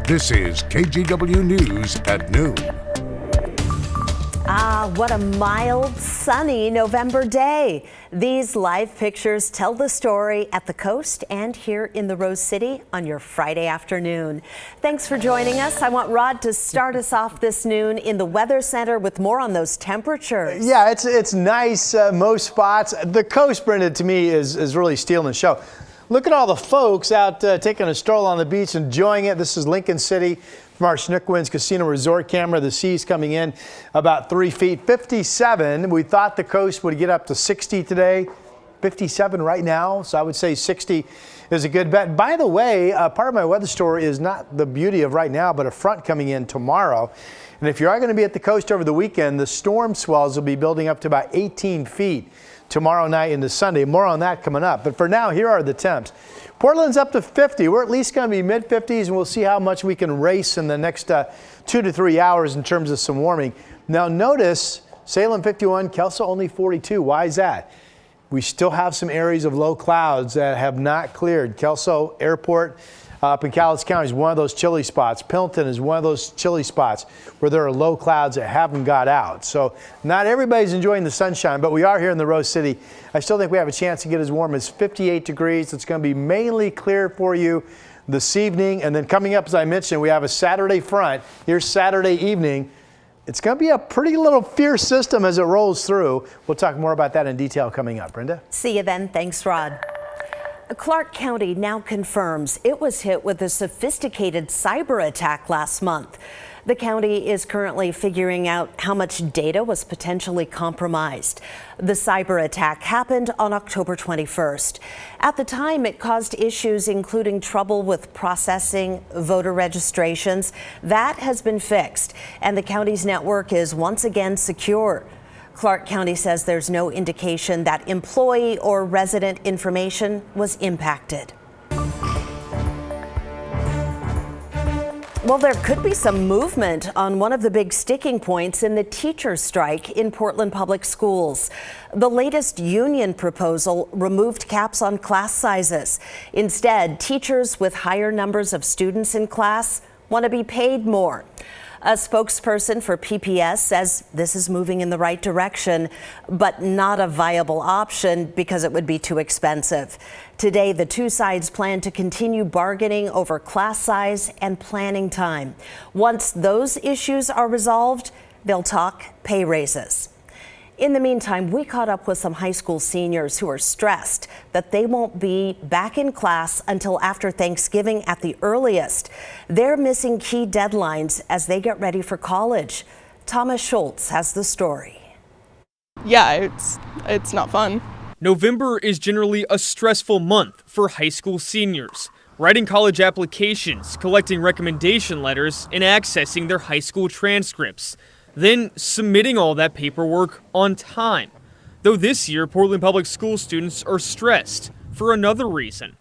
This is KGW News at noon. What a mild, sunny November day. These live pictures tell the story at the coast and here in the Rose City on your Friday afternoon. Thanks for joining us. I want Rod to start us off this noon in the Weather Center with more on those temperatures. Yeah, it's nice, most spots. The coast, Brenda, to me is really stealing the show. Look at all the folks out taking a stroll on the beach, enjoying it. This is Lincoln City from our Schnook Winds Casino Resort camera. The sea's coming in about 3 feet, 57. We thought the coast would get up to 60 today, 57 right now. So I would say 60 is a good bet. By the way, part of my weather story is not the beauty of right now, but a front coming in tomorrow. And if you are going to be at the coast over the weekend, the storm swells will be building up to about 18 feet. Tomorrow night into Sunday. More on that coming up. But for now, here are the temps. Portland's up to 50. We're at least going to be mid-50s, and we'll see how much we can race in the next 2 to 3 hours in terms of some warming. Now notice Salem 51, Kelso only 42. Why is that? We still have some areas of low clouds that have not cleared. Kelso Airport up in Cowlitz County is one of those chilly spots. Pendleton is one of those chilly spots where there are low clouds that haven't got out. So not everybody's enjoying the sunshine, but we are here in the Rose City. I still think we have a chance to get as warm as 58 degrees. It's going to be mainly clear for you this evening. And then coming up, as I mentioned, we have a Saturday front. Here's Saturday evening. It's going to be a pretty little fierce system as it rolls through. We'll talk more about that in detail coming up. Brenda? See you then. Thanks, Rod. Clark County now confirms it was hit with a sophisticated cyber attack last month. The county is currently figuring out how much data was potentially compromised. The cyber attack happened on October 21st. At the time, it caused issues including trouble with processing voter registrations. That has been fixed, and the county's network is once again secure. Clark County says there's no indication that employee or resident information was impacted. Well, there could be some movement on one of the big sticking points in the teachers' strike in Portland Public Schools. The latest union proposal removed caps on class sizes. Instead, teachers with higher numbers of students in class want to be paid more. A spokesperson for PPS says this is moving in the right direction, but not a viable option because it would be too expensive. Today, the two sides plan to continue bargaining over class size and planning time. Once those issues are resolved, they'll talk pay raises. In the meantime, we caught up with some high school seniors who are stressed that they won't be back in class until after Thanksgiving at the earliest. They're missing key deadlines as they get ready for college. Thomas Schultz has the story. Yeah, it's not fun. November is generally a stressful month for high school seniors, writing college applications, collecting recommendation letters, and accessing their high school transcripts. Then submitting all that paperwork on time. Though this year, Portland Public School students are stressed for another reason.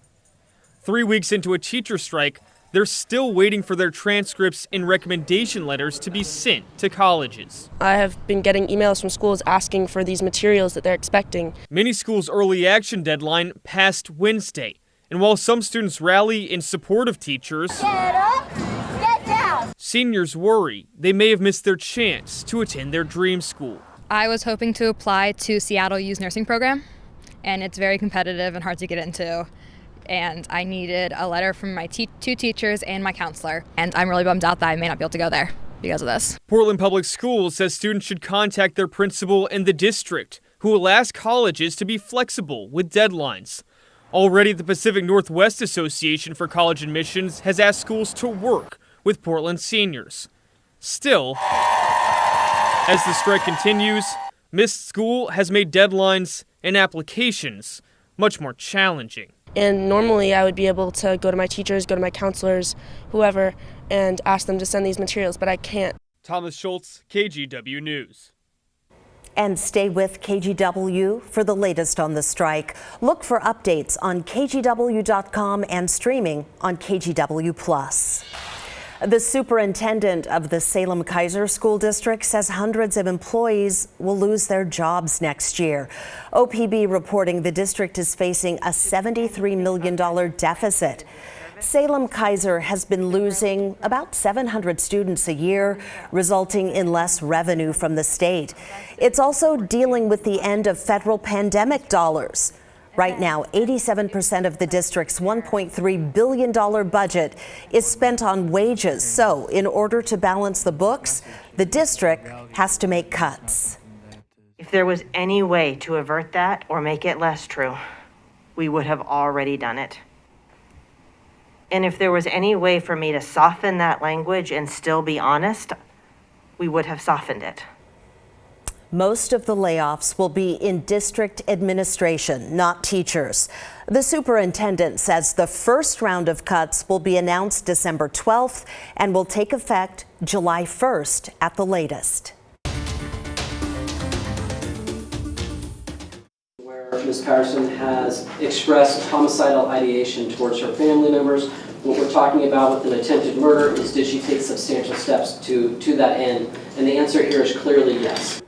3 weeks into a teacher strike, they're still waiting for their transcripts and recommendation letters to be sent to colleges. I have been getting emails from schools asking for these materials that they're expecting. Many schools' early action deadline passed Wednesday. And while some students rally in support of teachers, seniors worry they may have missed their chance to attend their dream school. I was hoping to apply to Seattle U's nursing program, and it's very competitive and hard to get into. And I needed a letter from my two teachers and my counselor, and I'm really bummed out that I may not be able to go there because of this. Portland Public Schools says students should contact their principal and the district, who will ask colleges to be flexible with deadlines. Already, the Pacific Northwest Association for College Admissions has asked schools to work with Portland seniors. Still, as the strike continues, missed school has made deadlines and applications much more challenging. And normally I would be able to go to my teachers, go to my counselors, whoever, and ask them to send these materials, but I can't. Thomas Schultz, KGW News. And stay with KGW for the latest on the strike. Look for updates on KGW.com and streaming on KGW+. The superintendent of the Salem-Keizer School District says hundreds of employees will lose their jobs next year. OPB reporting the district is facing a $73 million deficit. Salem-Keizer has been losing about 700 students a year, resulting in less revenue from the state. It's also dealing with the end of federal pandemic dollars. Right now, 87% of the district's $1.3 billion budget is spent on wages. So, in order to balance the books, the district has to make cuts. If there was any way to avert that or make it less true, we would have already done it. And if there was any way for me to soften that language and still be honest, we would have softened it. Most of the layoffs will be in district administration, not teachers. The superintendent says the first round of cuts will be announced December 12th and will take effect July 1st at the latest. Where Ms. Patterson has expressed homicidal ideation towards her family members. What we're talking about with an attempted murder is, did she take substantial steps to that end? And the answer here is clearly yes.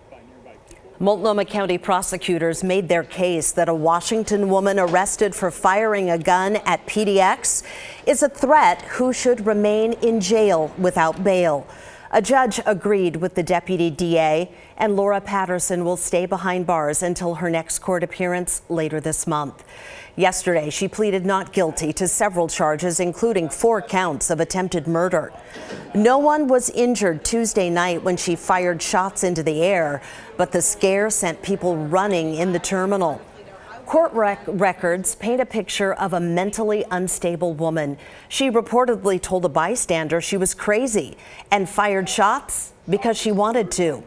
Multnomah County prosecutors made their case that a Washington woman arrested for firing a gun at PDX is a threat who should remain in jail without bail. A judge agreed with the deputy DA, and Laura Patterson will stay behind bars until her next court appearance later this month. Yesterday, she pleaded not guilty to several charges, including 4 counts of attempted murder. No one was injured Tuesday night when she fired shots into the air, but the scare sent people running in the terminal. Court records paint a picture of a mentally unstable woman. She reportedly told a bystander she was crazy and fired shots because she wanted to.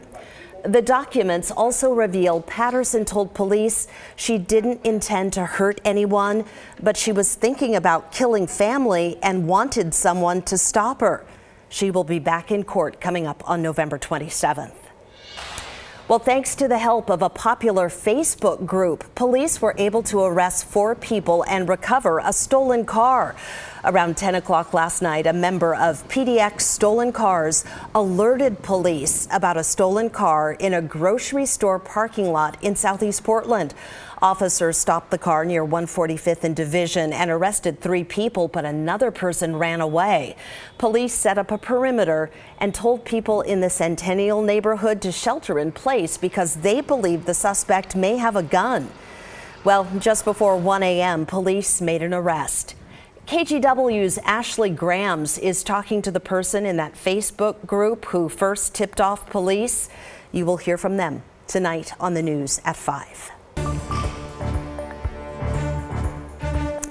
The documents also reveal Patterson told police she didn't intend to hurt anyone, but she was thinking about killing family and wanted someone to stop her. She will be back in court coming up on November 27th. Well, thanks to the help of a popular Facebook group, police were able to arrest 4 people and recover a stolen car. Around 10 o'clock last night, a member of PDX Stolen Cars alerted police about a stolen car in a grocery store parking lot in Southeast Portland. Officers stopped the car near 145th and Division and arrested 3 people, but another person ran away. Police set up a perimeter and told people in the Centennial neighborhood to shelter in place because they believe the suspect may have a gun. Well, just before 1 a.m., police made an arrest. KGW's Ashley Grams is talking to the person in that Facebook group who first tipped off police. You will hear from them tonight on the news at 5.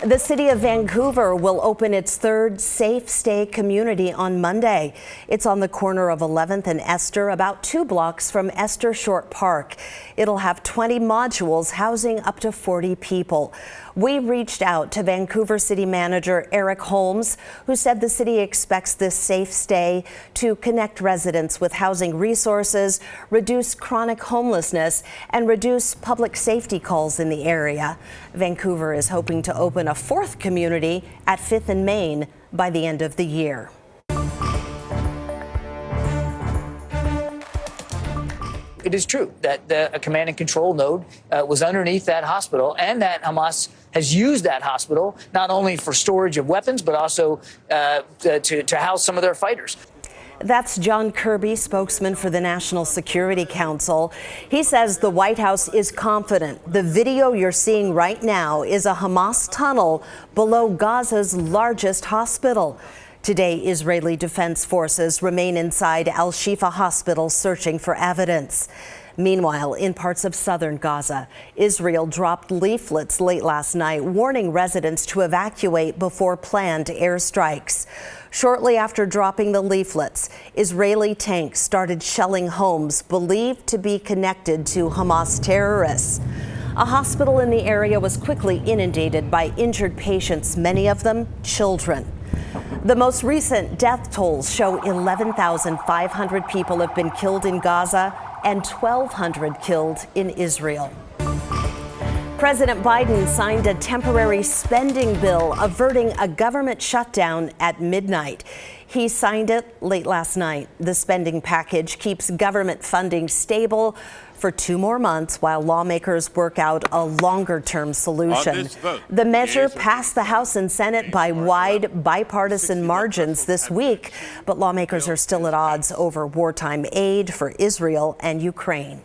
The city of Vancouver will open its 3rd Safe Stay community on Monday. It's on the corner of 11th and Esther, about 2 blocks from Esther Short Park. It'll have 20 modules housing up to 40 people. We reached out to Vancouver City Manager Eric Holmes, who said the city expects this safe stay to connect residents with housing resources, reduce chronic homelessness, and reduce public safety calls in the area. Vancouver is hoping to open a 4th community at 5th and Main by the end of the year. It is true that a command and control node was underneath that hospital, and that Hamas has used that hospital not only for storage of weapons, but also to house some of their fighters. That's John Kirby, spokesman for the National Security Council. He says the White House is confident. The video you're seeing right now is a Hamas tunnel below Gaza's largest hospital. Today, Israeli Defense Forces remain inside Al-Shifa Hospital searching for evidence. Meanwhile, in parts of southern Gaza, Israel dropped leaflets late last night warning residents to evacuate before planned airstrikes. Shortly after dropping the leaflets, Israeli tanks started shelling homes believed to be connected to Hamas terrorists. A hospital in the area was quickly inundated by injured patients, many of them children. The most recent death tolls show 11,500 people have been killed in Gaza and 1,200 killed in Israel. President Biden signed a temporary spending bill averting a government shutdown at midnight. He signed it late last night. The spending package keeps government funding stable for 2 more months while lawmakers work out a longer-term solution. The measure passed the House and Senate by wide bipartisan margins this week, but lawmakers are still at odds over wartime aid for Israel and Ukraine.